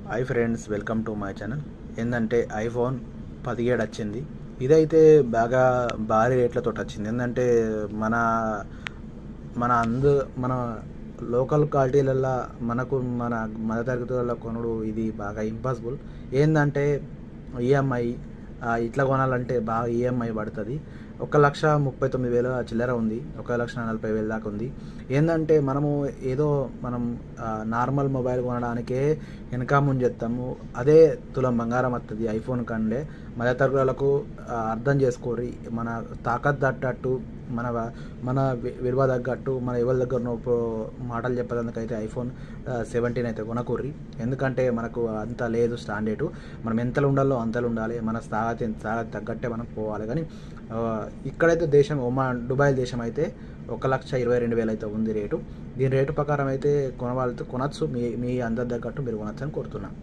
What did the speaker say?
Hi friends, welcome to my channel. ఏంటంటే iPhone 17 వచ్చింది. ఇదైతే బాగా భారీ రేట్లతో వచ్చింది. ఏంటంటే మన మన మన లోకల్ క్వాలిటీలల్లో మన మధ్యతరగతులలో కొనుడు ఇది బాగా ఇంపాసిబుల్. ఏంటంటే ఈఎంఐ ఇట్లా కొనాలంటే బాగా ఈఎంఐ పడుతుంది. 1,39,000 చిల్లర ఉంది, 1,40,000 దాకా ఉంది. ఏంటంటే మనం నార్మల్ మొబైల్ కొనడానికే వెనక ముంజెత్తాము. అదే తులం బంగారం వస్తుంది ఐఫోన్ కంటే. మధ్యతరగతులకు అర్థం చేసుకోరి, మన తాకత్ తగ్గట్టు, మన విలువ తగ్గట్టు, మన ఎవరి దగ్గర మాటలు చెప్పేందుకైతే ఐఫోన్ 17 అయితే కొనకూర్రి. ఎందుకంటే మనకు అంత లేదు స్టాండర్డు. మనం ఎంతలో ఉండాలో అంతలో ఉండాలి, మన స్థాయి తగ్గట్టే మనం పోవాలి. కానీ ఇక్కడైతే దుబాయ్ దేశం అయితే 1,22,000 అయితే ఉంది రేటు. దీని రేటు ప్రకారం అయితే కొనచ్చు. మీ అందరి తగ్గట్టు మీరు కొనచ్చు అని కోరుతున్నాను.